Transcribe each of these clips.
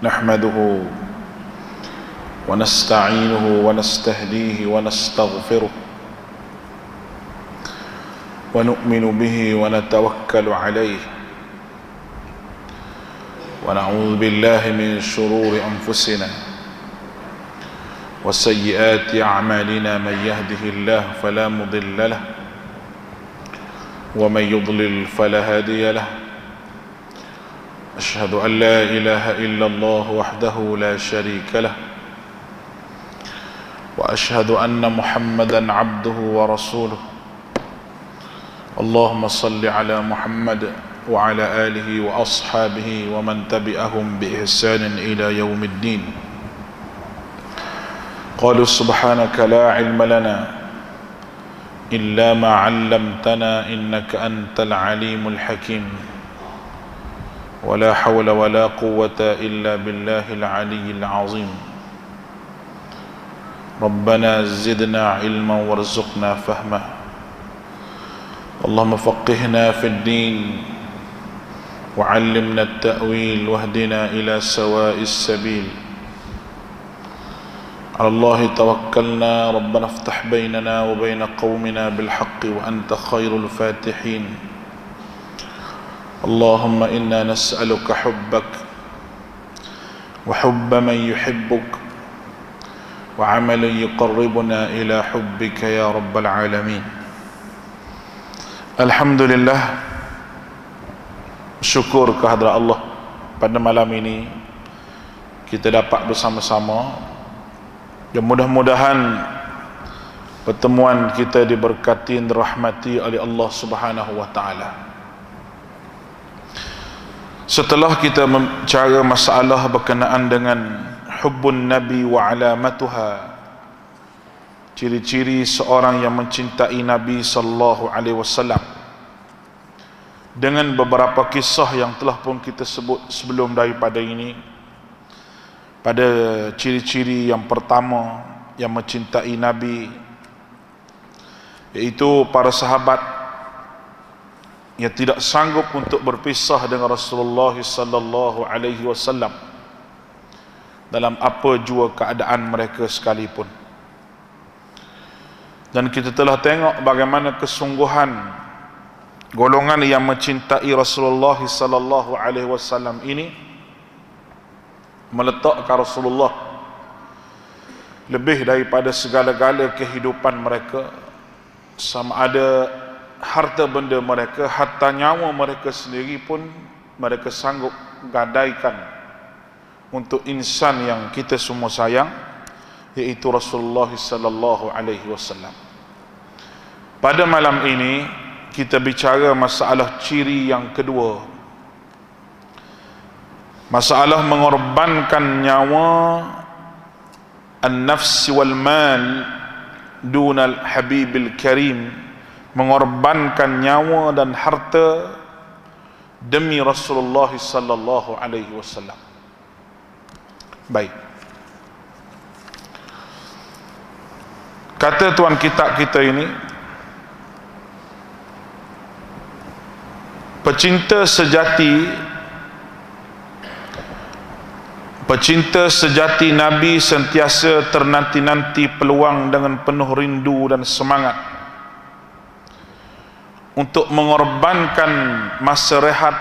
نحمده ونستعينه ونستهديه ونستغفره ونؤمن به ونتوكل عليه ونعوذ بالله من شرور أنفسنا وسيئات أعمالنا. من يهده الله فلا مضل له ومن يضلل فلا هادي له. أشهد أن لا إله إلا الله وحده لا شريك له وأشهد أن محمدا عبده ورسوله. اللهم صل على محمد وعلى آله وأصحابه ومن تبعهم بإحسان إلى يوم الدين. قالوا سبحانك لا علم لنا إلا ما علمتنا إنك أنت العليم الحكيم. ولا حول ولا قوة إلا بالله العلي العظيم. ربنا زدنا علما وارزقنا فهما. اللهم فقهنا في الدين وعلمنا التأويل واهدنا إلى سواء السبيل. على الله توكلنا ربنا افتح بيننا وبين قومنا بالحق وأنت خير الفاتحين. اللهم إنا نسألك حبك وحب من يحبك وعمل يقربنا إلى حبك يا رب العالمين. Alhamdulillah, syukur kehadrat Allah, pada malam ini kita dapat bersama-sama, dan mudah-mudahan pertemuan kita diberkati dan dirahmati oleh Allah Subhanahu wa taala. Setelah kita bicara masalah berkenaan dengan hubbun Nabi wa alamatuha, ciri-ciri seorang yang mencintai Nabi sallallahu alaihi wasallam, dengan beberapa kisah yang telah pun kita sebut sebelum daripada ini, pada ciri-ciri yang pertama yang mencintai Nabi, iaitu para sahabat yang tidak sanggup untuk berpisah dengan Rasulullah sallallahu alaihi wasallam dalam apa jua keadaan mereka sekalipun. Dan kita telah tengok bagaimana kesungguhan golongan yang mencintai Rasulullah sallallahu alaihi wasallam ini meletakkan Rasulullah lebih daripada segala-gala kehidupan mereka, sama ada harta benda mereka, harta nyawa mereka sendiri pun mereka sanggup gadaikan untuk insan yang kita semua sayang, iaitu Rasulullah sallallahu alaihi wasallam. Pada malam ini kita bicara masalah ciri yang kedua, masalah mengorbankan nyawa, an-nafs wal mal dunal habibil karim, mengorbankan nyawa dan harta demi Rasulullah sallallahu alaihi wasallam. Baik, kata tuan kitab kita ini, pecinta sejati Nabi sentiasa ternanti-nanti peluang dengan penuh rindu dan semangat untuk mengorbankan masa rehat,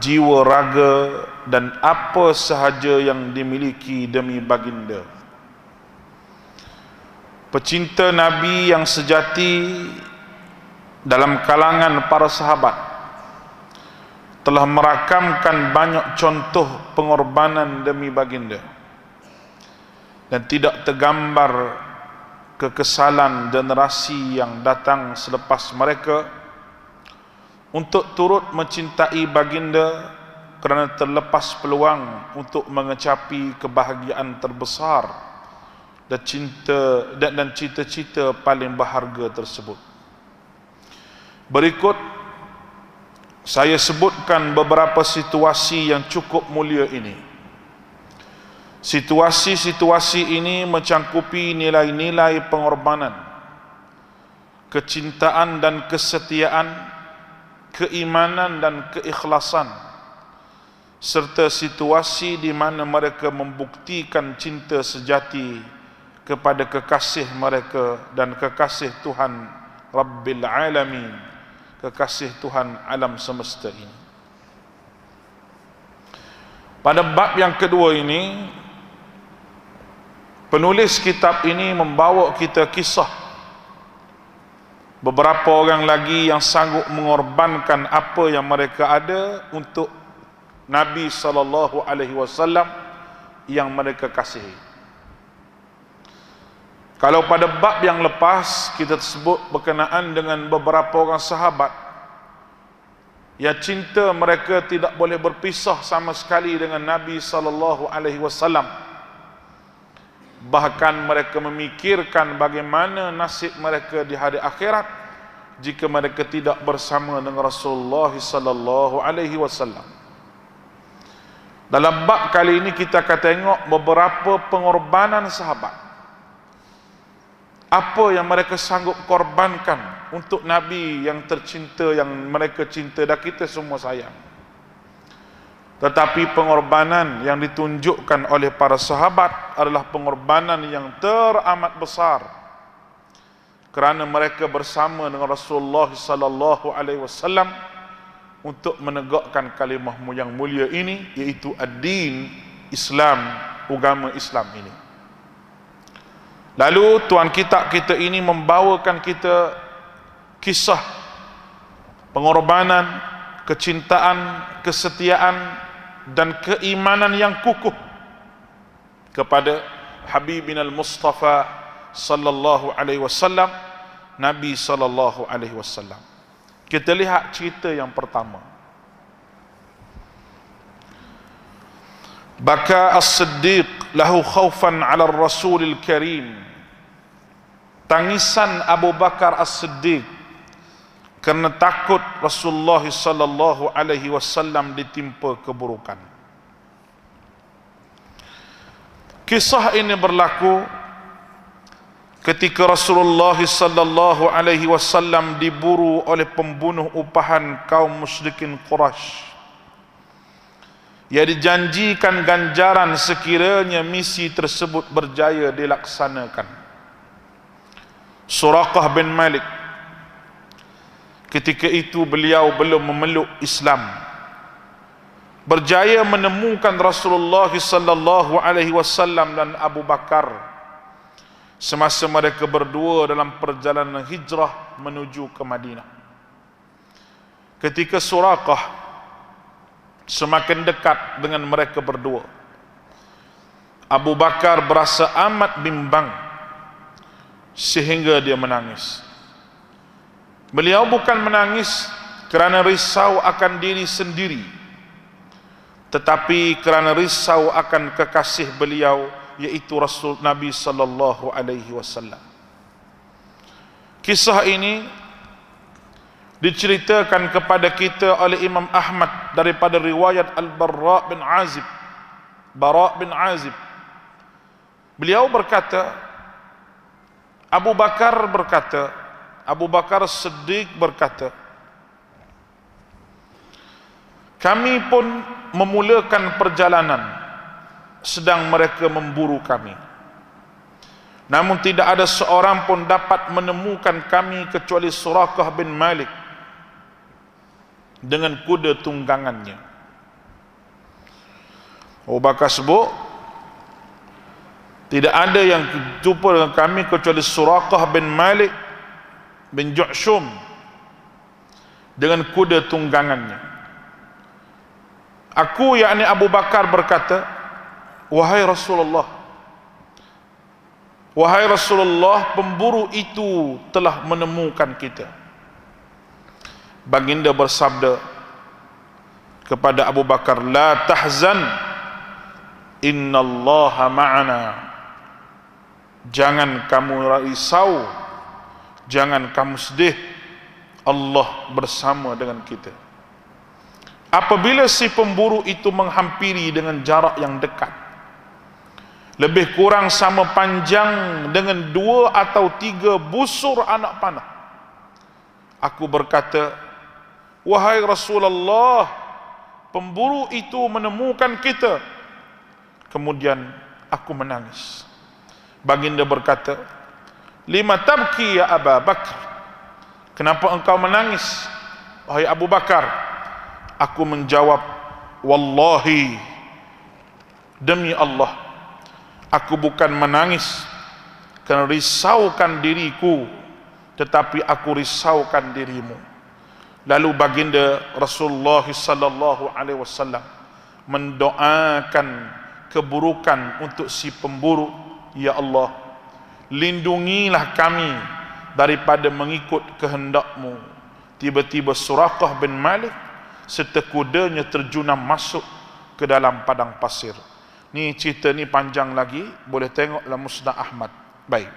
jiwa, raga dan apa sahaja yang dimiliki demi baginda. Pecinta Nabi yang sejati dalam kalangan para sahabat telah merakamkan banyak contoh pengorbanan demi baginda, dan tidak tergambar kekesalan generasi yang datang selepas mereka untuk turut mencintai baginda kerana terlepas peluang untuk mengecapi kebahagiaan terbesar dan cita-cita paling berharga tersebut. Berikut saya sebutkan beberapa situasi yang cukup mulia ini. Situasi-situasi ini mencangkupi nilai-nilai pengorbanan, kecintaan dan kesetiaan, keimanan dan keikhlasan, serta situasi di mana mereka membuktikan cinta sejati kepada kekasih mereka dan kekasih Tuhan Rabbil Alamin, kekasih Tuhan alam semesta ini. Pada bab yang kedua ini, penulis kitab ini membawa kita kisah beberapa orang lagi yang sanggup mengorbankan apa yang mereka ada untuk Nabi SAW yang mereka kasihi. Kalau pada bab yang lepas kita sebut berkenaan dengan beberapa orang sahabat ya cinta mereka tidak boleh berpisah sama sekali dengan Nabi SAW. Bahkan mereka memikirkan bagaimana nasib mereka di hari akhirat jika mereka tidak bersama dengan Rasulullah SAW. Dalam bab kali ini kita akan tengok beberapa pengorbanan sahabat. Apa yang mereka sanggup korbankan untuk Nabi yang tercinta, yang mereka cinta dan kita semua sayang. Tetapi pengorbanan yang ditunjukkan oleh para sahabat adalah pengorbanan yang teramat besar, kerana mereka bersama dengan Rasulullah SAW untuk menegakkan kalimah yang mulia ini, iaitu ad-din Islam, agama Islam ini. Lalu tuan kitab kita ini membawakan kita kisah pengorbanan, kecintaan, kesetiaan dan keimanan yang kukuh kepada Habibina al-Mustafa sallallahu alaihi wasallam, Nabi sallallahu alaihi wasallam. Kita lihat cerita yang pertama. Baka as-Siddiq lahu khaufan 'ala ar-Rasulil Karim. Tangisan Abu Bakar As-Siddiq kerana takut Rasulullah sallallahu alaihi wasallam ditimpa keburukan. Kisah ini berlaku ketika Rasulullah sallallahu alaihi wasallam diburu oleh pembunuh upahan kaum musyrikin Quraisy. Ia dijanjikan ganjaran sekiranya misi tersebut berjaya dilaksanakan. Suraqah bin Malik, ketika itu beliau belum memeluk Islam, berjaya menemukan Rasulullah sallallahu alaihi wasallam dan Abu Bakar semasa mereka berdua dalam perjalanan hijrah menuju ke Madinah. Ketika Suraqah semakin dekat dengan mereka berdua, Abu Bakar berasa amat bimbang sehingga dia menangis. Beliau bukan menangis kerana risau akan diri sendiri, tetapi kerana risau akan kekasih beliau, yaitu Rasul Nabi sallallahu alaihi wasallam. Kisah ini diceritakan kepada kita oleh Imam Ahmad daripada riwayat Al-Bara bin Azib. Bara bin Azib, beliau berkata, Abu Bakar Siddiq berkata, kami pun memulakan perjalanan sedang mereka memburu kami. Namun tidak ada seorang pun dapat menemukan kami kecuali Suraqah bin Malik dengan kuda tunggangannya. Abu Bakar sebut, tidak ada yang jumpa dengan kami kecuali Suraqah bin Malik bin Ju'shum dengan kuda tunggangannya. Aku, yakni Abu Bakar, berkata, wahai Rasulullah, pemburu itu telah menemukan kita. Baginda bersabda kepada Abu Bakar, la tahzan, innallaha ma'ana. Jangan kamu risau, jangan kamu sedih, Allah bersama dengan kita. Apabila si pemburu itu menghampiri dengan jarak yang dekat, lebih kurang sama panjang dengan 2 atau 3 busur anak panah, aku berkata, wahai Rasulullah, pemburu itu menemukan kita. Kemudian aku menangis. Baginda berkata, lima tabki ya Abu Bakar, kenapa engkau menangis wahai Abu Bakar? Aku menjawab, wallahi, demi Allah, aku bukan menangis kerana risaukan diriku, tetapi aku risaukan dirimu. Lalu baginda Rasulullah sallallahu alaihi wasallam mendoakan keburukan untuk si pemburu. Ya Allah, lindungilah kami daripada mengikut kehendakmu. Tiba-tiba Suraqah bin Malik serta kudanya terjunam masuk ke dalam padang pasir. Ni cerita ni panjang lagi, boleh tengok dalam Musnad Ahmad. Baik.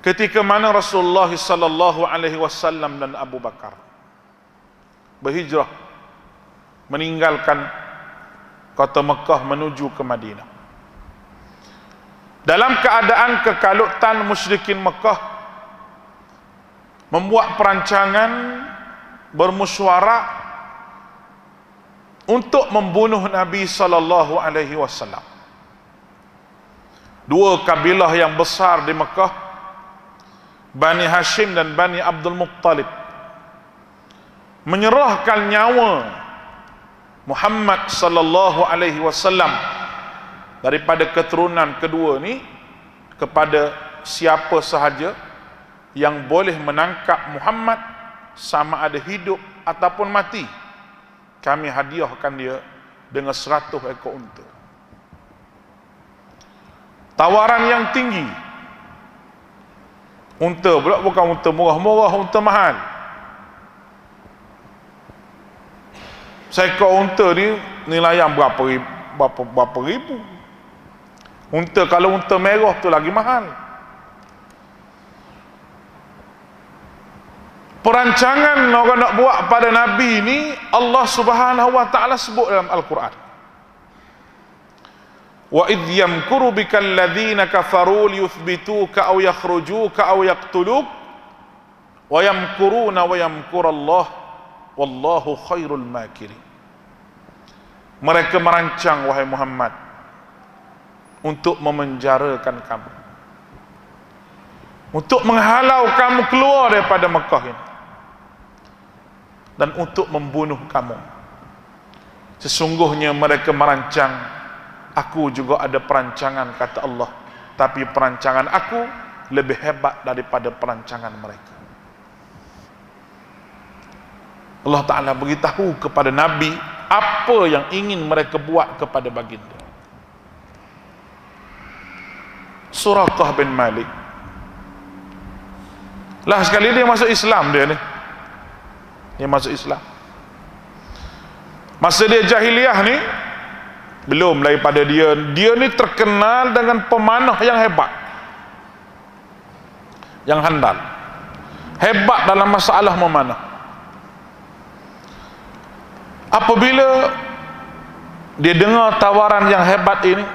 Ketika mana Rasulullah sallallahu alaihi wasallam dan Abu Bakar berhijrah meninggalkan kota Mekah menuju ke Madinah, dalam keadaan kekalutan musyrikin Mekah membuat perancangan, bermusyawarah untuk membunuh Nabi sallallahu alaihi wasallam. Dua kabilah yang besar di Mekah, Bani Hashim dan Bani Abdul Muttalib, menyerahkan nyawa Muhammad sallallahu alaihi wasallam daripada keturunan kedua ni kepada siapa sahaja yang boleh menangkap Muhammad, sama ada hidup ataupun mati. Kami hadiahkan dia dengan 100 ekor unta. Tawaran yang tinggi. Unta pula bukan unta murah-murah, unta mahal. Seekor unta ni nilai yang berapa ribu. Unta, kalau unta merah tu lagi mahal. Perancangan orang nak buat pada Nabi ni Allah Subhanahu wa taala sebut dalam Al-Quran. Wa idh yamkuru bikal ladzina kafaru liyuthbituka aw yakhrujuka aw yaqtuluk wa yamkuruna wa yamkurallah wallahu khairul makirin. Mereka merancang wahai Muhammad untuk memenjarakan kamu, untuk menghalau kamu keluar daripada Mekah ini, dan untuk membunuh kamu. Sesungguhnya mereka merancang, aku juga ada perancangan, kata Allah, tapi perancangan aku lebih hebat daripada perancangan mereka. Allah Ta'ala beritahu kepada Nabi apa yang ingin mereka buat kepada baginda. Suraqah bin Malik lah sekali dia masuk Islam, dia masuk Islam. Masa dia jahiliah ni belum daripada dia ni terkenal dengan pemanah yang hebat, yang handal, hebat dalam masalah memanah. Apabila dia dengar tawaran yang hebat ini,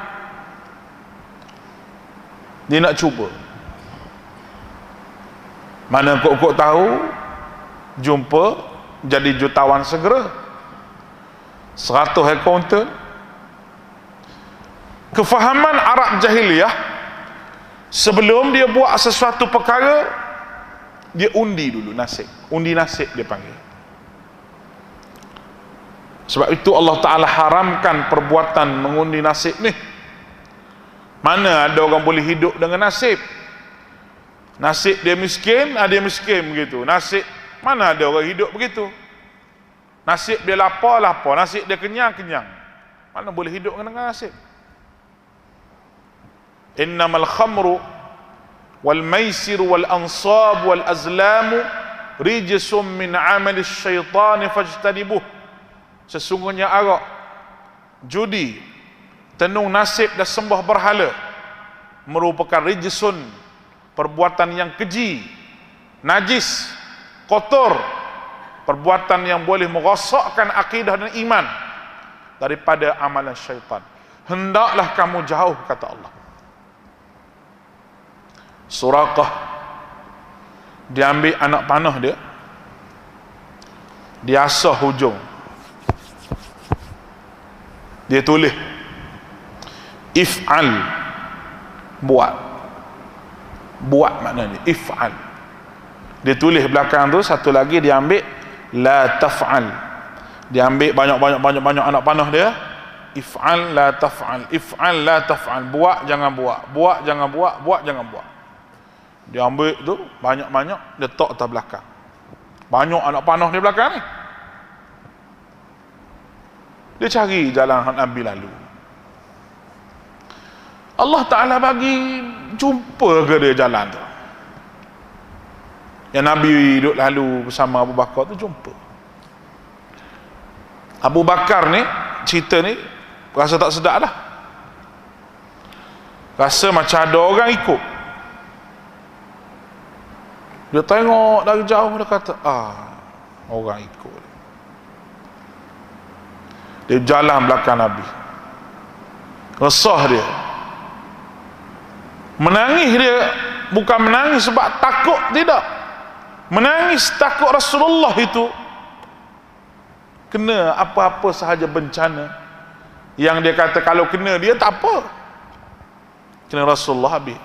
dia nak cuba. Mana kok tahu, jumpa jadi jutawan segera. 100 ekor unta. Kefahaman Arab jahiliyah, sebelum dia buat sesuatu perkara, dia undi dulu nasib. Undi nasib dia panggil. Sebab itu Allah Ta'ala haramkan perbuatan mengundi nasib ni. Mana ada orang boleh hidup dengan nasib? Nasib dia miskin, ada yang miskin begitu. Nasib, mana ada orang hidup begitu? Nasib dia lapar, nasib dia kenyang. Mana boleh hidup dengan nasib? Innamal khamru wal maisiru wal ansab wal azlamu rijsum min amali syaitani fajtanibuh. Sesungguhnya arak, judi, tenung nasib dan sembah berhala merupakan rijsun, perbuatan yang keji, najis, kotor, perbuatan yang boleh merosakkan akidah dan iman daripada amalan syaitan. Hendaklah kamu jauh, kata Allah. Suraqah diambil anak panah dia, Dia asah hujung, dia tulis if'al, buat maknanya if'al. Dia tulis belakang tu satu lagi, dia ambil la taf'al, dia ambil banyak anak panah dia, if'al la taf'al, if'al la taf'al, buat jangan buat, buat jangan buat, buat jangan buat. Dia ambil tu banyak, dia letak atas belakang. Banyak anak panah di belakang ni. Dia cari jalan Nabi lalu. Allah Ta'ala bagi jumpa ke dia jalan tu. Yang Nabi duduk lalu bersama Abu Bakar tu jumpa. Abu Bakar ni, cerita ni rasa tak sedap dah. Rasa macam ada orang ikut. Dia tengok dari jauh, dia kata, orang ikut. Dia jalan belakang Nabi. Resah dia. Menangis dia, bukan menangis sebab takut, tidak. Menangis takut Rasulullah itu kena apa-apa sahaja bencana yang dia kata kalau kena dia tak apa, kena Rasulullah habis.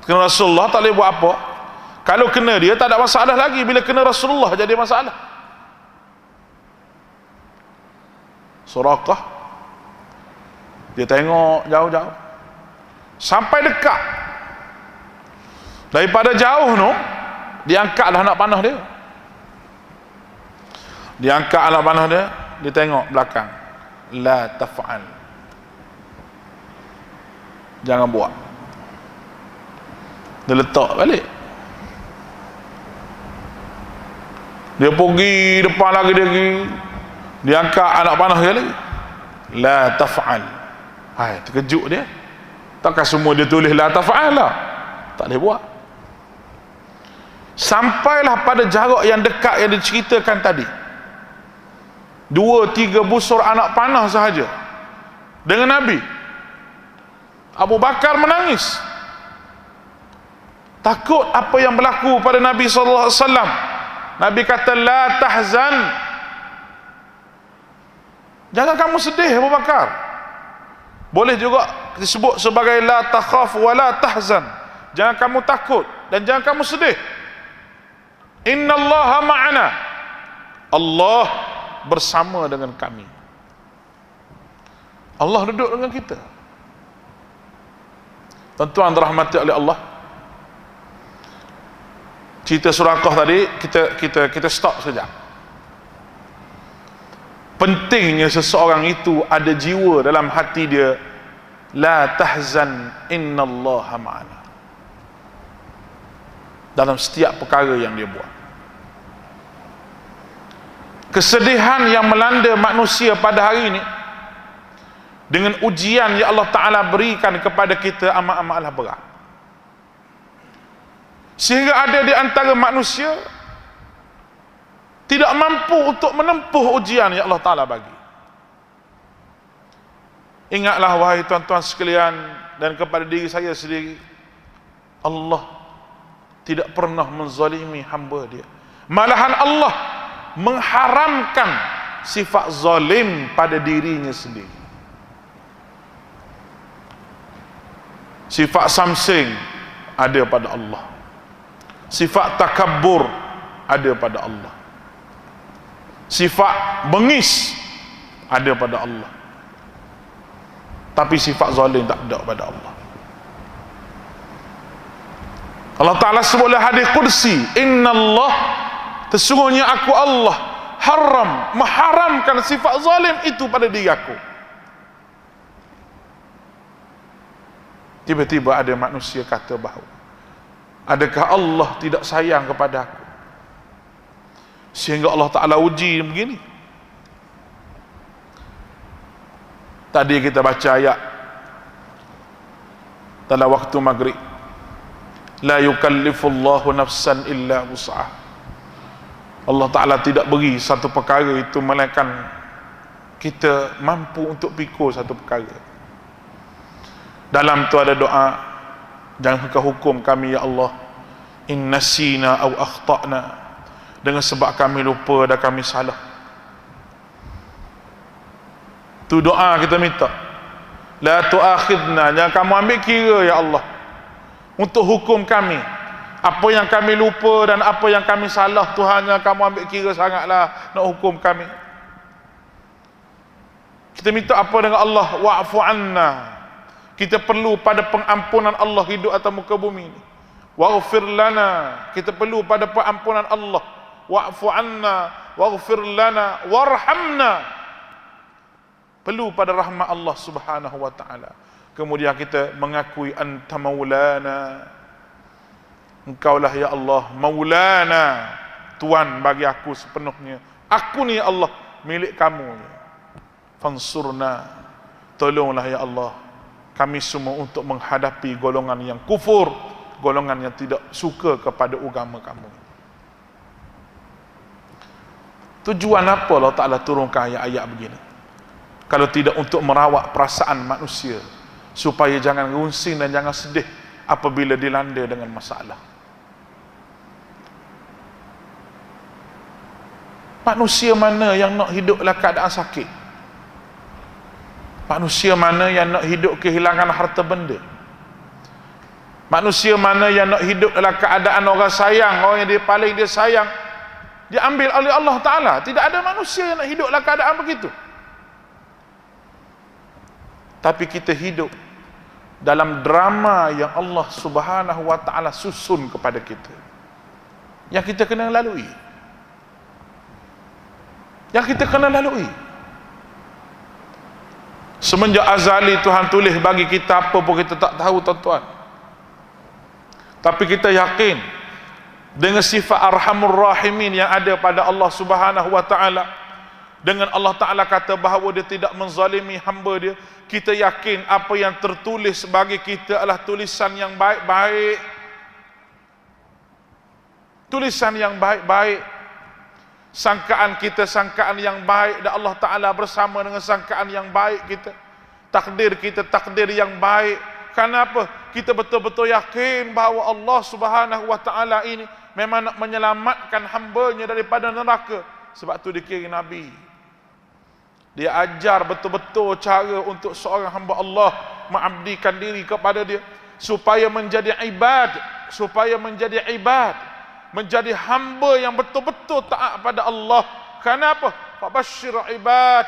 Kena Rasulullah tak boleh buat apa. Kalau kena dia tak ada masalah lagi, bila kena Rasulullah jadi masalah. Suraqah dia tengok jauh-jauh sampai dekat. Daripada jauh tu dia angkatlah anak panah dia. Dia angkat anak panah dia, dia tengok belakang. La taf'al, jangan buat. Dia letak balik. Dia pergi depan lagi, dia angkat anak panah dia lagi. La taf'al. Hai, terkejut dia. Takkan semua dia tulis la taf'al lah, tak boleh buat. Sampailah pada jarak yang dekat yang diceritakan tadi, 2-3 busur anak panah sahaja dengan Nabi. Abu Bakar menangis, takut apa yang berlaku pada Nabi SAW. Nabi kata la tahzan, jangan kamu sedih Abu Bakar. Boleh juga disebut sebagai la takhaf wa la tahzan, jangan kamu takut dan jangan kamu sedih. Innallaha ma'ana, Allah bersama dengan kami. Allah duduk dengan kita. Tuan-tuan dirahmati oleh Allah, cerita Suraqah tadi kita stop sekejap. Pentingnya seseorang itu ada jiwa dalam hati dia, la tahzan innallaha ma'ana, dalam setiap perkara yang dia buat. Kesedihan yang melanda manusia pada hari ini dengan ujian yang Allah Ta'ala berikan kepada kita amat-amatlah berat, sehingga ada di antara manusia tidak mampu untuk menempuh ujian yang Allah Ta'ala bagi. Ingatlah wahai tuan-tuan sekalian, dan kepada diri saya sendiri, Allah tidak pernah menzalimi hamba dia. Malahan Allah mengharamkan sifat zalim pada dirinya sendiri. Sifat samsing ada pada Allah, sifat takabbur ada pada Allah, sifat bengis ada pada Allah, tapi sifat zalim tak ada pada Allah. Allah Ta'ala sebutlah hadis qudsi, innallah, sesungguhnya aku Allah mengharamkan sifat zalim itu pada diri aku. Tiba-tiba ada manusia kata bahawa adakah Allah tidak sayang kepada aku, sehingga Allah Ta'ala uji begini. Tadi kita baca ayat dalam waktu maghrib, la yukallifullahu nafsan illa wus'aha. Allah Ta'ala tidak beri satu perkara itu melainkan kita mampu untuk pikul satu perkara. Dalam tu ada doa, jangan kau hukum kami ya Allah, in nasina aw akhtana, dengan sebab kami lupa dan kami salah. Tu doa kita minta. La tu'akhidna, jangan kamu ambil kira ya Allah untuk hukum kami. Apa yang kami lupa dan apa yang kami salah, Tuhan, jangan kamu ambil kira sangatlah nak hukum kami. Kita minta apa dengan Allah? Wa'fu anna. Kita perlu pada pengampunan Allah hidup atas muka bumi ini. Waghfir lana. Kita perlu pada pengampunan Allah. Wa'fu anna, waghfir lana, warhamna. Perlu pada rahmat Allah Subhanahu wa taala. Kemudian kita mengakui anta maulana. Engkaulah ya Allah maulana, Tuan bagi aku sepenuhnya. Aku ni ya Allah milik kamu. Fansurna, tolonglah ya Allah kami semua untuk menghadapi golongan yang kufur, golongan yang tidak suka kepada agama kamu. Tujuan apa Allah Ta'ala turunkan ayat-ayat begini? Kalau tidak untuk merawat perasaan manusia, supaya jangan runsing dan jangan sedih apabila dilanda dengan masalah. Manusia mana yang nak hidup dalam keadaan sakit? Manusia mana yang nak hidup kehilangan harta benda? Manusia mana yang nak hidup dalam keadaan orang sayang, orang yang dia paling dia sayang diambil oleh Allah Ta'ala? Tidak ada manusia yang nak hidup dalam keadaan begitu. Tapi kita hidup dalam drama yang Allah Subhanahu wa Ta'ala susun kepada kita, yang kita kena lalui. Yang kita kena lalui. Semenjak azali Tuhan tulis bagi kita apa pun kita tak tahu, tuan-tuan. Tapi kita yakin dengan sifat Arhamur Rahimin yang ada pada Allah Subhanahu wa Ta'ala, dengan Allah Ta'ala kata bahawa dia tidak menzalimi hamba dia, kita yakin apa yang tertulis bagi kita adalah tulisan yang baik-baik. Tulisan yang baik-baik. Sangkaan kita sangkaan yang baik, dan Allah Ta'ala bersama dengan sangkaan yang baik kita. Takdir kita takdir yang baik. Kenapa? Kita betul-betul yakin bahawa Allah Subhanahu wa Ta'ala ini memang nak menyelamatkan hambanya daripada neraka. Sebab tu dia kira Nabi. Dia ajar betul-betul cara untuk seorang hamba Allah mengabdikan diri kepada dia, supaya menjadi ibad, menjadi hamba yang betul-betul taat pada Allah. Kenapa? Fabashshir ibad,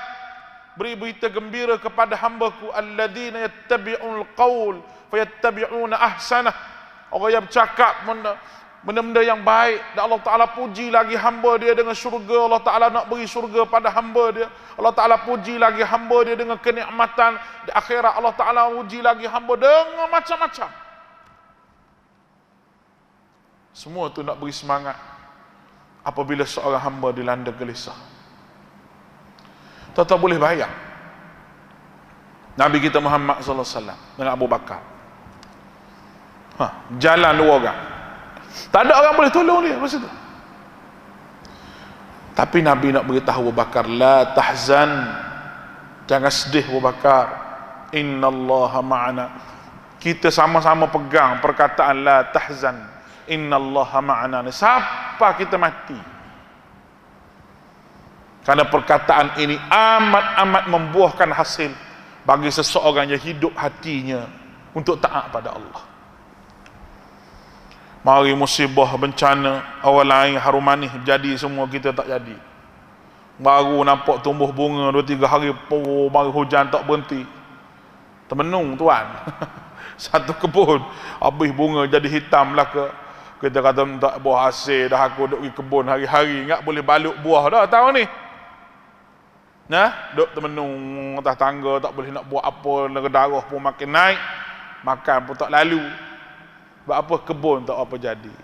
beri berita gembira kepada hamba-Ku alladzina yattabi'ul qaul fayattabi'una ahsanah. Orang yang bercakap benda-benda yang baik, dan Allah Ta'ala puji lagi hamba dia dengan syurga. Allah Ta'ala nak beri syurga pada hamba dia. Allah Ta'ala puji lagi hamba dia dengan kenikmatan di akhirat. Allah Ta'ala puji lagi hamba dengan macam-macam. Semua tu nak beri semangat apabila seorang hamba dilanda gelisah. Tuan-tuan boleh bayang Nabi kita Muhammad sallallahu alaihi wasallam dengan Abu Bakar. Jalan dua orang. Tak ada orang boleh tolong dia masa tu. Tapi Nabi nak beritahu Abu Bakar, la tahzan, jangan sedih Abu Bakar. Innallaha ma'ana. Kita sama-sama pegang perkataan la tahzan, innallaha ma'ana. Siapa kita mati, karena perkataan ini amat-amat membuahkan hasil bagi seseorang yang hidup hatinya untuk taat pada Allah. Mari musibah, bencana, orang lain harum manis jadi, semua kita tak jadi. Baru nampak tumbuh bunga 2-3 hari, mari hujan tak berhenti. Termenung tuan. Satu kebun habis bunga jadi hitam lah ke. Kita kata tak buah hasil dah, aku duduk di kebun hari-hari, ingat boleh balut buah dah tahun ni. Nah, duduk termenung atas tangga, tak boleh nak buat apa, darah pun makin naik, makan pun tak lalu. Sebab apa? Kebun tak apa jadi.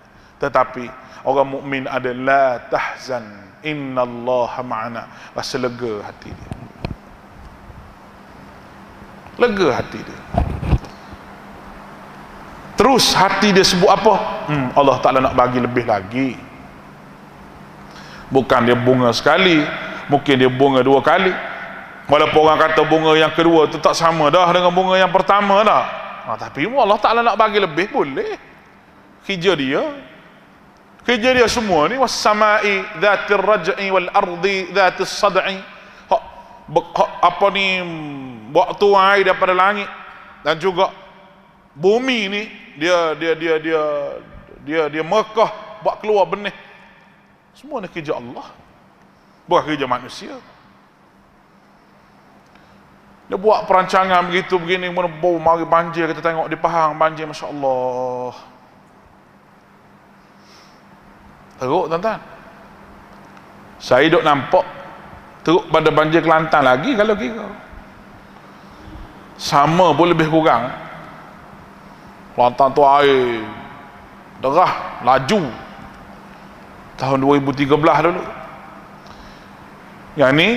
Tetapi orang mukmin ada la tahzan, innallaha ma'ana. Rasa lega hati dia. Lega hati dia. Terus hati dia sebut apa? Allah Ta'ala nak bagi lebih lagi. Bukan dia bunga sekali, mungkin dia bunga 2 kali. Walaupun orang kata bunga yang kedua tu tak sama dah dengan bunga yang pertama dah. Tapi Allah Ta'ala nak bagi lebih, boleh. Kerja dia. Kerja dia semua ni was-samai dzatir raj'i wal ardi dzatis sad'i. Apa ni, waktu air daripada langit dan juga bumi ni dia Mekah buat keluar benih. Semua ni kerja Allah, bukan kerja manusia. Dia buat perancangan begitu begini, bau mari banjir, kita tengok di Pahang banjir, masya-Allah. Teruk tuan-tuan. Saya duk nampak teruk pada banjir Kelantan lagi kalau kira. Sama pun lebih kurang. Kelantan tu air derah, laju. Tahun 2013 dulu. Yang ni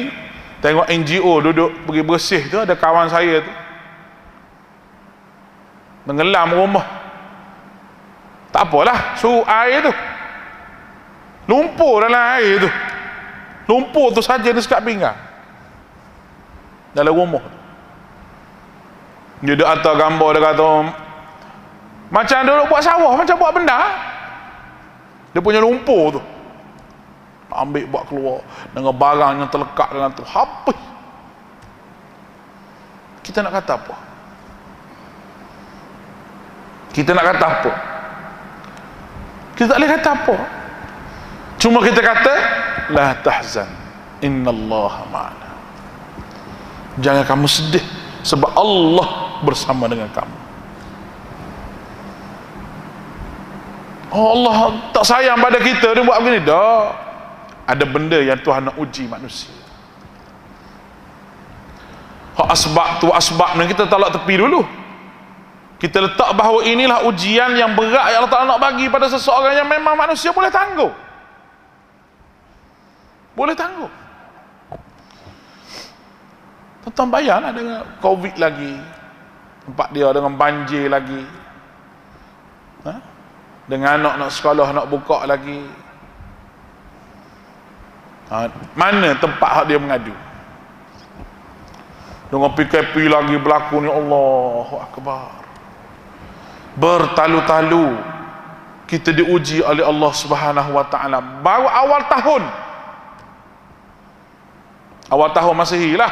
tengok NGO duduk pergi bersih tu, ada kawan saya tu tenggelam rumah. Tak apalah, suruh air tu lumpur dalam air tu. Lumpur tu saja dia sekat pinggang dalam rumah. Dia ada atas gambar, dia kata macam dia buat sawah, macam buat benda. Dia punya lumpur tu ambil buat keluar dengan barang yang terlekat dalam tu. Habis. Kita nak kata apa? Kita nak kata apa? Kita tak boleh kata apa. Cuma kita kata la tahzan innallaha ma'ana. Jangan kamu sedih sebab Allah bersama dengan kamu. Oh, Allah tak sayang pada kita, dia buat begini. Tak. Ada benda yang Tuhan nak uji manusia. Asbab tu asbab ni kita tolak tepi dulu. Kita letak bahawa inilah ujian yang berat yang Allah Ta'ala nak bagi pada seseorang yang memang manusia boleh tangguh. Boleh tangguh. Tuan-tuan bayanglah dengan COVID lagi, tempat dia dengan banjir lagi, dengan anak nak sekolah nak buka lagi. Mana tempat dia mengadu? Dengan PKP lagi berlaku ni, Allahu Akbar. Bertalu-talu kita diuji oleh Allah Subhanahu wa taala. Baru awal tahun Masihi lah.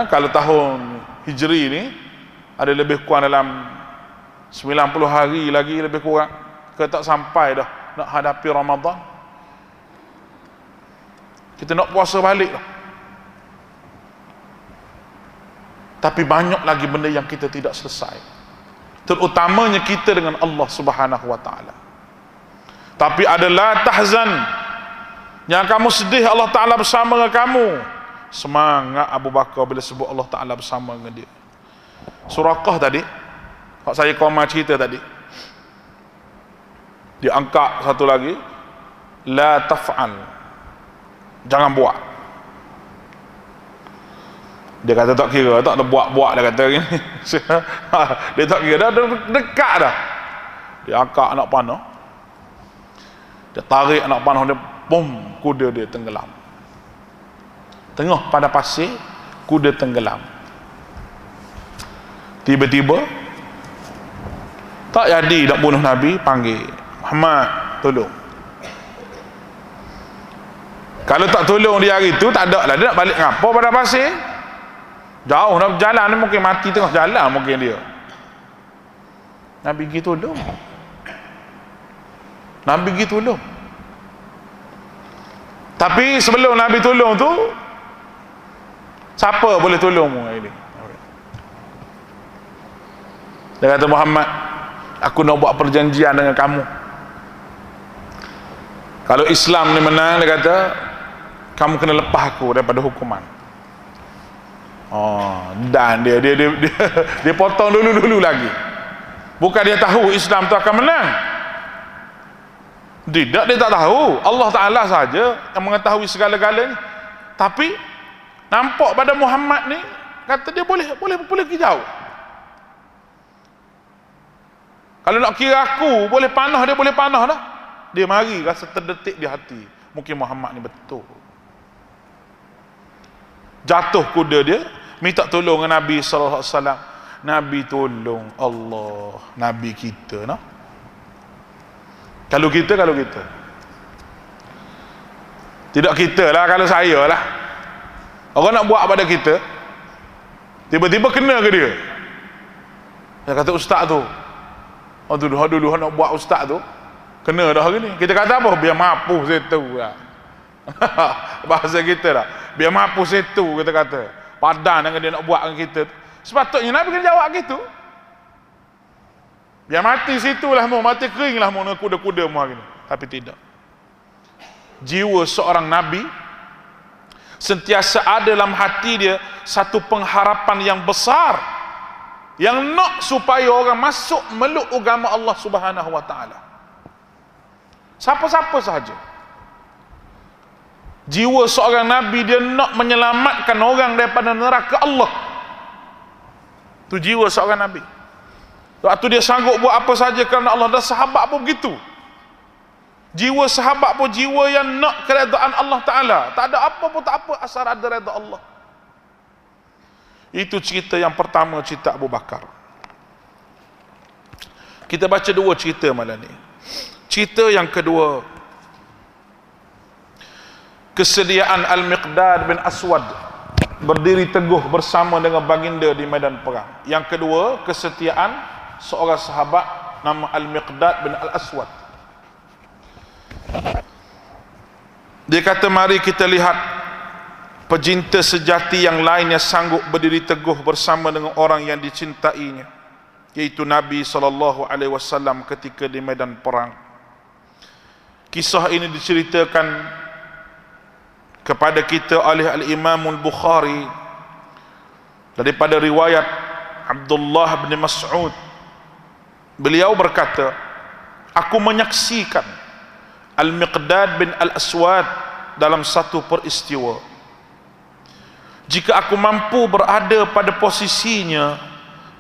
Kalau tahun Hijri ni ada lebih kurang dalam 90 hari lagi lebih kurang, ke tak sampai dah nak hadapi Ramadan. Kita nak puasa balik lah. Tapi banyak lagi benda yang kita tidak selesai, terutamanya kita dengan Allah Subhanahu wa taala. Tapi adalah tahzan, yang kamu sedih Allah Ta'ala bersama dengan kamu. Semangat Abu Bakar bila sebut Allah Ta'ala bersama dengan dia. Suraqah tadi, saya koma cerita tadi, dia angkat satu lagi, la taf'al, jangan buat. Dia kata tak kira, tak ada buat-buat, dia kata gini. Dia tak kira dah, dekat dah. Dia angkat anak panah, dia tarik anak panah dia, bom, kuda dia tenggelam. Tengah pada pasir, kuda tenggelam. Tiba-tiba tak jadi nak bunuh Nabi, panggil Muhammad, tolong. Kalau tak tolong dia hari tu, tak ada lah dia nak balik ngapa pada pasir. Jauh nak berjalan, dia mungkin mati tengah jalan mungkin dia. Nabi pergi tolong. Nabi pergi tolong. Tapi sebelum Nabi tolong tu, siapa boleh tolong mu hari ni? Dia kata, Muhammad, aku nak buat perjanjian dengan kamu. Kalau Islam ni menang, dia kata, kamu kena lepas aku daripada hukuman. Dan dia potong dulu lagi. Bukan dia tahu Islam tu akan menang. Tidak, dia tak tahu. Allah Ta'ala saja yang mengetahui segala-galanya. Tapi nampak pada Muhammad ni, kata dia boleh pergi jauh. Kalau nak kira aku boleh panah, dia boleh panah dah. Dia mari rasa terdetik di hati, mungkin Muhammad ni betul. Jatuh kuda dia, minta tolong dengan Nabi sallallahu alaihi wasallam. Nabi tolong Allah, Nabi kita nah. Kalau kita tidak kita lah, kalau saya lah, orang nak buat pada kita, tiba-tiba kena ke dia. Dia kata ustaz tu, dulu nak buat ustaz tu, kena dah hari ni. Kita kata apa? Biar mampu situ lah. Bahasa kita lah, biar mampu situ, kita kata. Padan dengan dia nak buat dengan kita. Sepatutnya Nabi kena jawab gitu. Biar mati situ lah mu, mati kering lah mu dengan kuda-kuda mu hari ni. Tapi tidak. Jiwa seorang Nabi sentiasa ada dalam hati dia satu pengharapan yang besar, yang nak supaya orang masuk meluk agama Allah Subhanahu wa taala. Siapa-siapa sahaja. Jiwa seorang Nabi dia nak menyelamatkan orang daripada neraka Allah. Itu jiwa seorang Nabi. Waktu dia sanggup buat apa saja kerana Allah. Dan sahabat pun begitu. Jiwa sahabat pun jiwa yang nak keredaan Allah Ta'ala. Tak ada apa pun tak apa, asal ada redha Allah. Itu cerita yang pertama, cerita Abu Bakar. Kita baca dua cerita malam ni. Cerita yang kedua, kesediaan Al-Miqdad bin Aswad berdiri teguh bersama dengan baginda di medan perang. Yang kedua, kesetiaan seorang sahabat nama Al-Miqdad bin Al-Aswad. Dia kata, mari kita lihat pecinta sejati yang lain yang sanggup berdiri teguh bersama dengan orang yang dicintainya, yaitu Nabi SAW ketika di medan perang. Kisah ini diceritakan kepada kita oleh Al-Imam Al-Bukhari daripada riwayat Abdullah bin Mas'ud. Beliau berkata, aku menyaksikan Al-Miqdad bin Al-Aswad dalam satu peristiwa. Jika aku mampu berada pada posisinya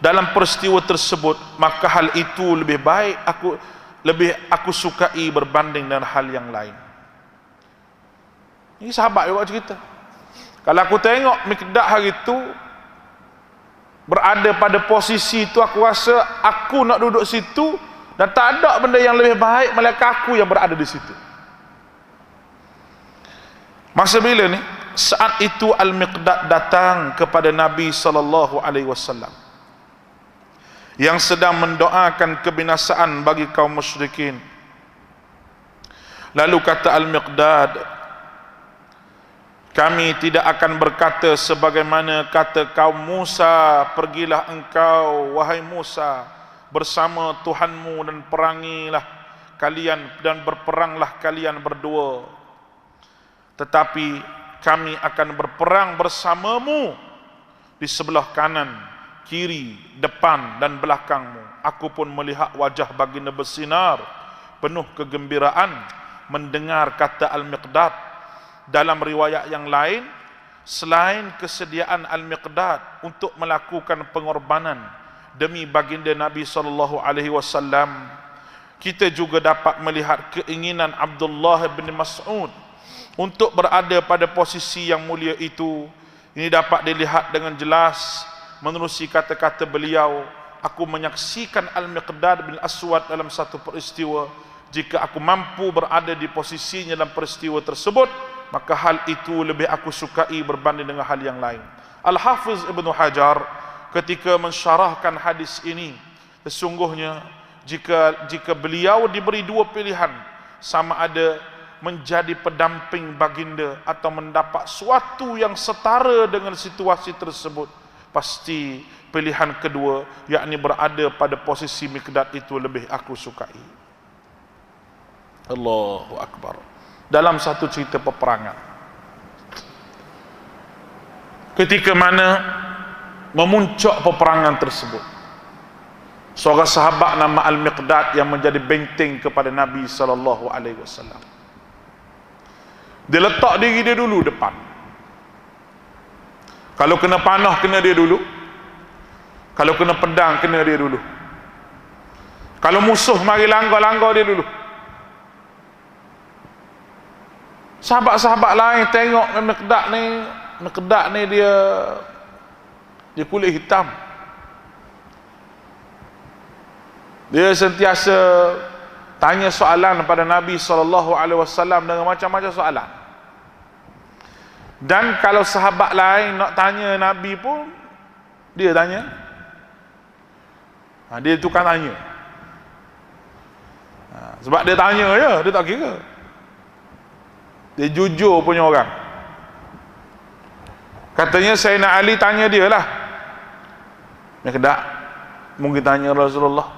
dalam peristiwa tersebut, maka hal itu lebih baik aku sukai berbanding dengan hal yang lain. Ini sahabat juga cerita. Kalau aku tengok Miqdad hari itu berada pada posisi itu, aku rasa aku nak duduk situ dan tak ada benda yang lebih baik melainkan aku yang berada di situ. Masa bila ni? Saat itu Al-Miqdad datang kepada Nabi SAW yang sedang mendoakan kebinasaan bagi kaum musyrikin. Lalu kata Al-Miqdad, kami tidak akan berkata sebagaimana kata kaum Musa, pergilah engkau wahai Musa bersama Tuhanmu dan perangilah kalian dan berperanglah kalian berdua. Tetapi kami akan berperang bersamamu di sebelah kanan, kiri, depan dan belakangmu. Aku pun melihat wajah baginda bersinar penuh kegembiraan mendengar kata Al-Miqdad. Dalam riwayat yang lain, selain kesediaan Al-Miqdad untuk melakukan pengorbanan demi baginda Nabi SAW, kita juga dapat melihat keinginan Abdullah bin Mas'ud untuk berada pada posisi yang mulia itu. Ini dapat dilihat dengan jelas menerusi kata-kata beliau, aku menyaksikan Al-Miqdad bin Aswad dalam satu peristiwa. Jika aku mampu berada di posisinya dalam peristiwa tersebut, maka hal itu lebih aku sukai berbanding dengan hal yang lain. Al-Hafiz Ibnu Hajar ketika mensyarahkan hadis ini, sesungguhnya jika beliau diberi dua pilihan, sama ada menjadi pendamping baginda atau mendapat suatu yang setara dengan situasi tersebut, pasti pilihan kedua, yakni berada pada posisi Miqdad itu lebih aku sukai. Allahu Akbar. Dalam satu cerita peperangan, ketika mana memuncak peperangan tersebut, seorang sahabat nama Al-Miqdad yang menjadi benteng kepada Nabi SAW, dia letak diri dia dulu depan. Kalau kena panah kena dia dulu, kalau kena pedang kena dia dulu, kalau musuh mari langgar dia dulu. Sahabat-sahabat lain tengok Miqdad ni dia kulit hitam, dia sentiasa tanya soalan kepada Nabi SAW dengan macam-macam soalan. Dan kalau sahabat lain nak tanya Nabi pun, dia tanya. Dia tukang tanya. Sebab dia tanya je, dia tak kira. Dia jujur punya orang. Katanya Sayyidina Ali tanya dia lah, Miqdad, mungkin tanya Rasulullah,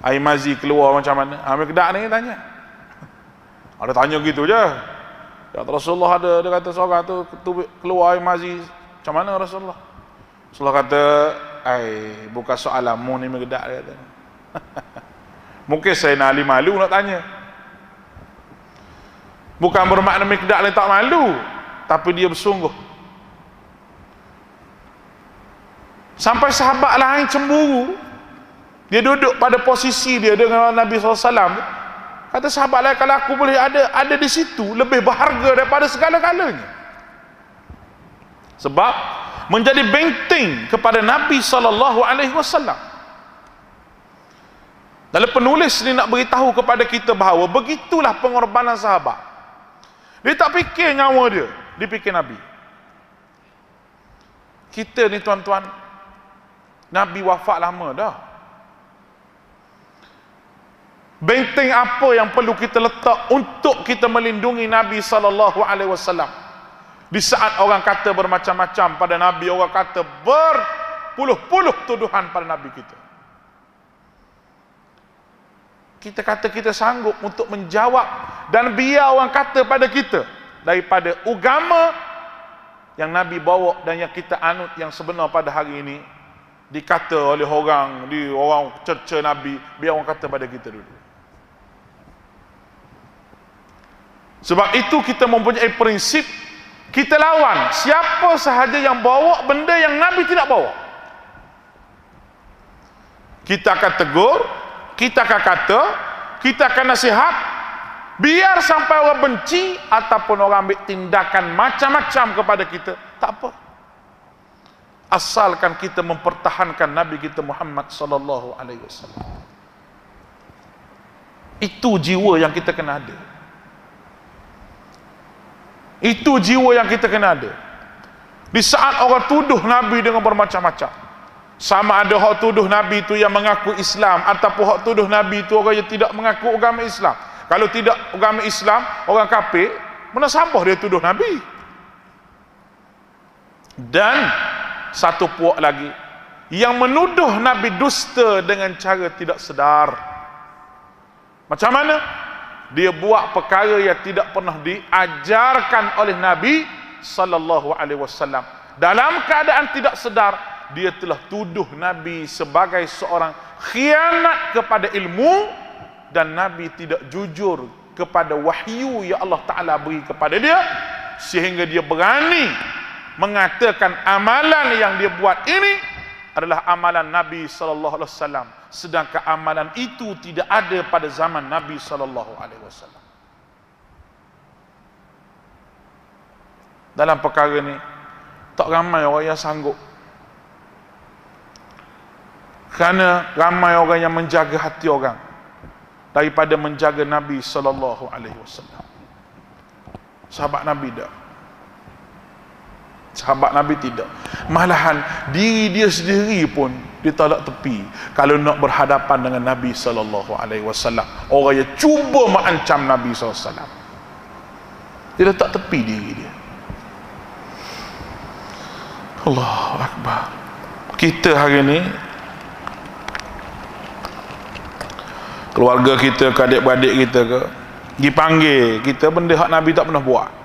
air mazi keluar macam mana? Miqdad ni tanya. Ada tanya gitu je. Ya Rasulullah ada, dia kata seorang tu keluar air mazi macam mana Rasulullah? Rasulullah kata, bukan soalanmu ni Miqdad, dia kata. Mungkin Sayyidina Ali malu nak tanya. Bukan bermakna Miqdad ni tak malu, tapi dia bersungguh. Sampai sahabat lain cemburu. Dia duduk pada posisi dia dengan Nabi SAW. Kata sahabat lain, kalau aku boleh ada di situ, lebih berharga daripada segala-galanya. Sebab menjadi benteng kepada Nabi SAW. Dalam penulis ni nak beritahu kepada kita bahawa begitulah pengorbanan sahabat. Dia tak fikir nyawa dia, dia fikir Nabi. Kita ni tuan-tuan, Nabi wafat lama dah. Benteng apa yang perlu kita letak untuk kita melindungi Nabi SAW? Di saat orang kata bermacam-macam pada Nabi, orang kata berpuluh-puluh tuduhan pada Nabi kita. Kita kata kita sanggup untuk menjawab dan biar orang kata pada kita daripada agama yang Nabi bawa dan yang kita anut yang sebenar pada hari ini. Dikata oleh orang cerca Nabi, biar orang kata pada kita dulu. Sebab itu kita mempunyai prinsip, kita lawan siapa sahaja yang bawa benda yang Nabi tidak bawa. Kita akan tegur, kita akan kata, kita akan nasihat, biar sampai orang benci ataupun orang ambil tindakan macam-macam kepada kita, tak apa. Asalkan kita mempertahankan Nabi kita Muhammad sallallahu alaihi wasallam. Itu jiwa yang kita kena ada. Itu jiwa yang kita kena ada. Di saat orang tuduh Nabi dengan bermacam-macam, sama ada hak tuduh Nabi itu yang mengaku Islam ataupun hak tuduh Nabi itu orang yang tidak mengaku agama Islam. Kalau tidak agama Islam, orang kafir, mana sampah dia tuduh Nabi. Dan satu puak lagi yang menuduh Nabi dusta dengan cara tidak sedar. Macam mana? Dia buat perkara yang tidak pernah diajarkan oleh Nabi sallallahu alaihi wasallam. Dalam keadaan tidak sedar, dia telah tuduh Nabi sebagai seorang khianat kepada ilmu, dan Nabi tidak jujur kepada wahyu yang Allah Ta'ala beri kepada dia, sehingga dia berani mengatakan amalan yang dia buat ini adalah amalan Nabi sallallahu alaihi wasallam, sedangkan amalan itu tidak ada pada zaman Nabi sallallahu alaihi wasallam. Dalam perkara ni tak ramai orang yang sanggup, kerana ramai orang yang menjaga hati orang daripada menjaga Nabi sallallahu alaihi wasallam. Sahabat Nabi tak. Sahabat Nabi tidak. Malahan diri dia sendiri pun ditolak tepi kalau nak berhadapan dengan Nabi sallallahu alaihi wasallam. Orang yang cuba mengancam Nabi sallallahu alaihi wasallam, dia letak tepi diri dia. Allahu Akbar. Kita hari ni, keluarga kita ke, adik-beradik kita ke, dipanggil kita benda hak Nabi tak pernah buat.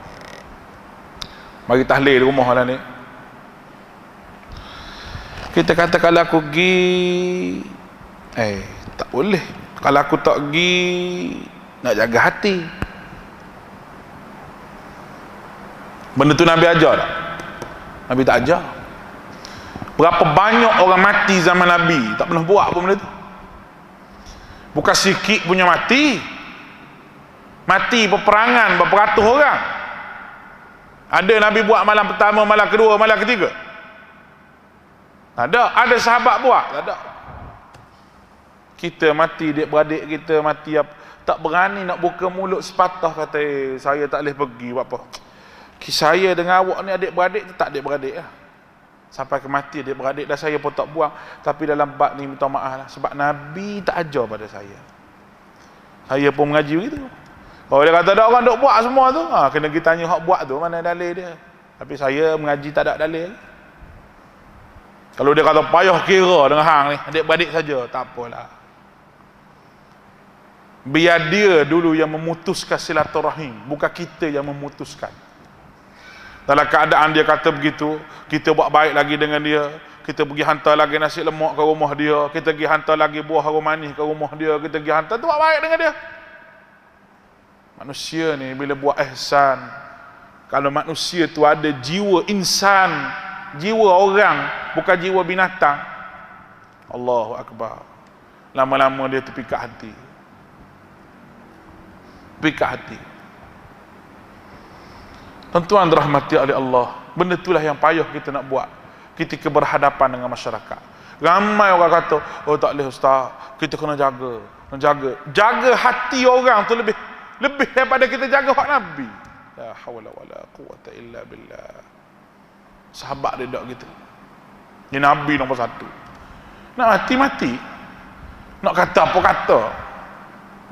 Mari tahlil di rumah lah ni. Kita kata kalau aku pergi, tak boleh. Kalau aku tak pergi, nak jaga hati. Benda tu Nabi ajar tak? Nabi tak ajar. Berapa banyak orang mati zaman Nabi tak pernah buat pun benda tu. Bukan sikit punya mati. Mati peperangan berapa ratus orang. Ada Nabi buat malam pertama, malam kedua, malam ketiga? Tak ada. Ada sahabat buat? Tak ada. Kita mati, adik-beradik kita mati, tak berani nak buka mulut sepatah kata, saya tak boleh pergi, buat apa? Saya dengan awak ni adik-beradik tu tak adik-beradik lah. Sampai ke mati adik-beradik dah, saya pun tak buang. Tapi dalam bab ni minta maaf lah. Sebab Nabi tak ajar pada saya. Saya pun mengaji begitu. Kalau dia kata ada orang duk buat semua tu, kena kita tanya hak buat tu, mana dalil dia. Tapi saya mengaji tak ada dalil. Kalau dia kata payah kira dengan hang ni, adik-beradik saja, tak apalah. Biar dia dulu yang memutuskan silaturahim, bukan kita yang memutuskan. Dalam keadaan dia kata begitu, kita buat baik lagi dengan dia, kita pergi hantar lagi nasi lemak ke rumah dia, kita pergi hantar lagi buah harum manis ke rumah dia, kita pergi hantar, tu buat baik dengan dia. Manusia ni bila buat ihsan, kalau manusia tu ada jiwa insan, jiwa orang, bukan jiwa binatang, Allahu Akbar, lama-lama dia terpikat hati. Pikat hati. Tuan-tuan dirahmati oleh Allah, benda itulah yang payah kita nak buat ketika berhadapan dengan masyarakat. Ramai orang kata, oh tak boleh ustaz, kita kena jaga hati orang tu lebih daripada kita jaga hak Nabi. La haula wala quwata illa billah. Sahabat dia dak gitu. Ni Nabi nombor 1. Nak mati-mati, nak kata apa kata,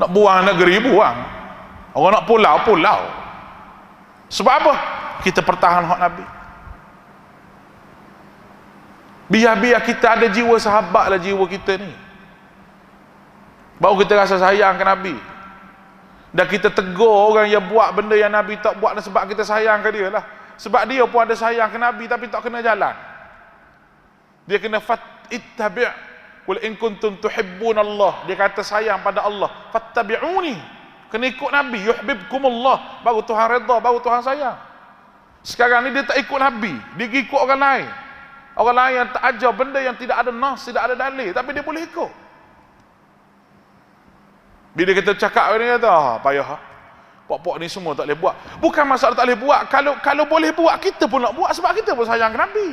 nak buang negeri buang, orang nak pulau. Sebab apa? Kita pertahan hak Nabi. Biar kita ada jiwa sahabat lah, jiwa kita ni. Baru kita rasa sayang ke Nabi. Dan kita tegur orang yang buat benda yang Nabi tak buat, sebab kita sayang ke dia lah. Sebab dia pun ada sayang ke Nabi tapi tak kena jalan. Dia kena ittabi' qul in kuntum tuhibbunallah. Dia kata sayang pada Allah, fattabi'uni. Kena ikut Nabi, yuhibbukumullah, baru Tuhan redha, baru Tuhan sayang. Sekarang ni dia tak ikut Nabi, dia ikut orang lain. Orang lain yang tak ajar benda yang tidak ada nas, tidak ada dalil, tapi dia boleh ikut. Bila kita cakap ni kata, payah. Pok-pok ni semua tak boleh buat. Bukan masalah tak boleh buat, kalau boleh buat kita pun nak buat sebab kita pun sayang ke Nabi.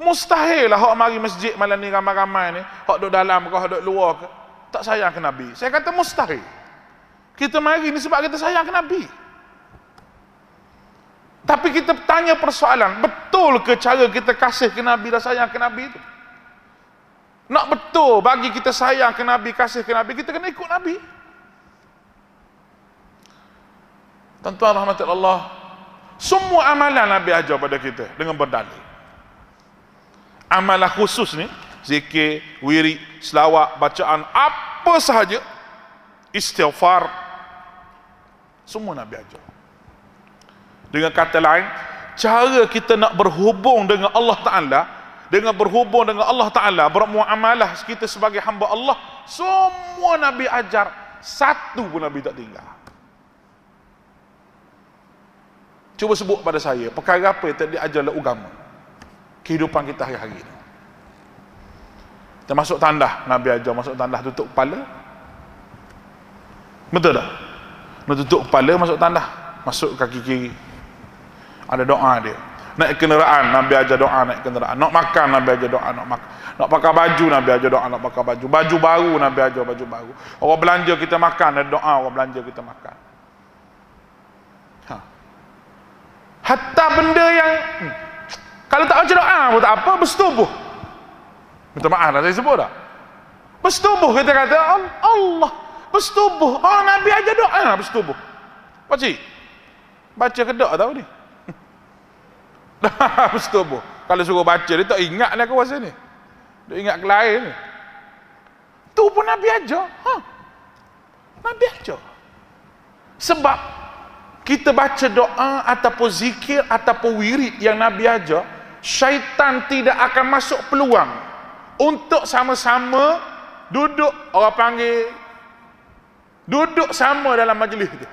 Mustahil lah hak mari masjid malam ni ramai-ramai ni, hak duduk dalam ke, hak duduk luar ke, tak sayang ke Nabi. Saya kata mustahil. Kita mari ni sebab kita sayang ke Nabi. Tapi kita tanya persoalan, betul ke cara kita kasih ke Nabi dan sayang ke Nabi itu? Nak betul bagi kita sayang ke Nabi, kasih ke Nabi, kita kena ikut Nabi. Tuan-tuan rahmat Allah, semua amalan Nabi ajar pada kita dengan berdalil. Amalan khusus ni, zikir, wirid, selawat, bacaan, apa sahaja, istighfar, semua Nabi ajar. Dengan kata lain, cara kita nak berhubung dengan Allah Ta'ala, bermuamalah kita sebagai hamba Allah, semua Nabi ajar, satu pun Nabi tak tinggal. Cuba sebut pada saya, perkara apa yang tak diajar oleh agama kehidupan kita hari-hari ni. Kita masuk tandah, Nabi ajar masuk tandah tutup kepala. Betul tak? Nak tutup kepala masuk tandah, masuk kaki kiri, ada doa dia. Naik kenderaan, Nabi ajar doa naik kenderaan. Nak makan, Nabi ajar doa nak makan. Nak pakai baju, Nabi ajar doa nak pakai baju. Baju baru, Nabi ajar baju baru. Orang belanja kita makan, ada doa orang belanja kita makan. Hatta benda yang kalau tak baca doa pun tak apa, bersetubuh. Minta maaf lah saya sebut tak? Bersetubuh, kita kata Allah bersetubuh. Nabi ajar doa bersetubuh. Pakcik, baca kedok tahu ni. Bersetubuh. Kalau suruh baca dia tak ingat lah kawasan ni, dia ingat ke lain ni. Tu pun Nabi ajar. Nabi ajar. Sebab kita baca doa ataupun zikir ataupun wirid yang Nabi ajar, syaitan tidak akan masuk peluang untuk sama-sama duduk, orang panggil duduk sama dalam majlis itu.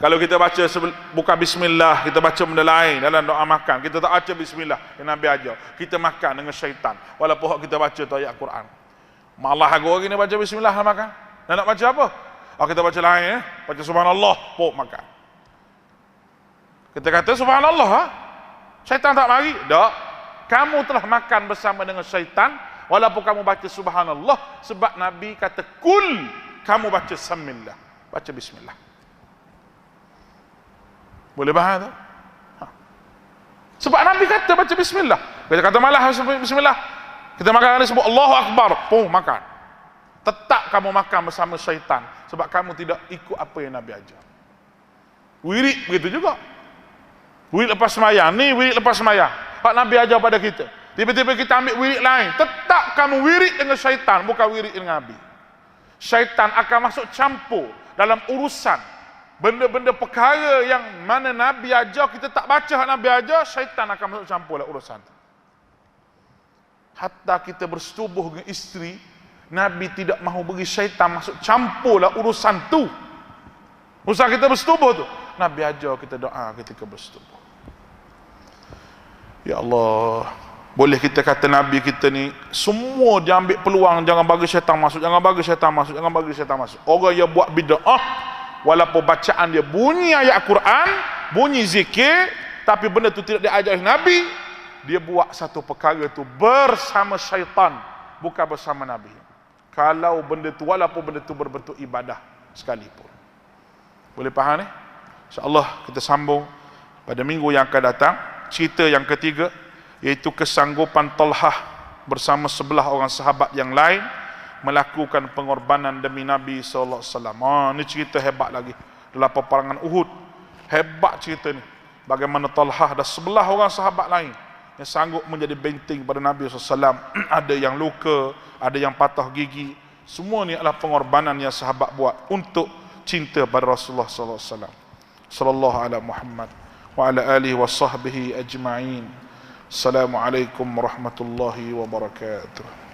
Kalau kita baca bukan bismillah, kita baca benda lain dalam doa makan, kita tak baca bismillah yang Nabi ajar, kita makan dengan syaitan. Walaupun kita baca tu ayat Quran, malah aku hari ni baca bismillah makan. Nak baca apa? Kita baca lain, baca subhanallah, pok makan. Kita kata subhanallah, syaitan tak mari? Tak. Kamu telah makan bersama dengan syaitan, walaupun kamu baca subhanallah, sebab Nabi kata kul, kamu baca samillah, baca bismillah. Boleh faham tak? Sebab Nabi kata baca bismillah. Kita kata malah bismillah, kita makan sebut Allahu Akbar, makan. Tetap kamu makan bersama syaitan, sebab kamu tidak ikut apa yang Nabi ajar. Wirid begitu juga. Wirid lepas sembahyang, ni wirid lepas sembahyang, hak Nabi ajar pada kita. Tiba-tiba kita ambil wirid lain, tetap kamu wirid dengan syaitan, bukan wirid dengan Nabi. Syaitan akan masuk campur dalam urusan benda-benda perkara yang mana Nabi ajar, kita tak baca hak Nabi ajar, syaitan akan masuk campur dalam urusan. Hatta kita bersetubuh dengan isteri, Nabi tidak mahu bagi syaitan masuk campur dalam urusan tu. Urusan kita bersetubuh tu, Nabi ajar kita doa ketika bersetubuh. Ya Allah, boleh kita kata Nabi kita ni semua dia ambil peluang, jangan bagi syaitan masuk, jangan bagi syaitan masuk, jangan bagi syaitan masuk. Orang yang buat bid'ah, walaupun bacaan dia bunyi ayat Quran, bunyi zikir, tapi benda tu tidak diajar oleh Nabi, dia buat satu perkara tu bersama syaitan, bukan bersama Nabi. Kalau benda tu, walaupun benda tu berbentuk ibadah sekalipun. Boleh faham ni? InsyaAllah kita sambung pada minggu yang akan datang. Cerita yang ketiga, iaitu kesanggupan Talhah bersama 11 orang sahabat yang lain melakukan pengorbanan demi Nabi SAW. Ini cerita hebat lagi dalam peperangan Uhud. Hebat cerita ni, bagaimana Talhah dan 11 orang sahabat lain yang sanggup menjadi benteng pada Nabi SAW. Ada yang luka, ada yang patah gigi. Semua ni adalah pengorbanan yang sahabat buat untuk cinta pada Rasulullah SAW. Sallallahu ala Muhammad wa ala alihi wa sahbihi ajma'in. Assalamualaikum warahmatullahi wabarakatuh.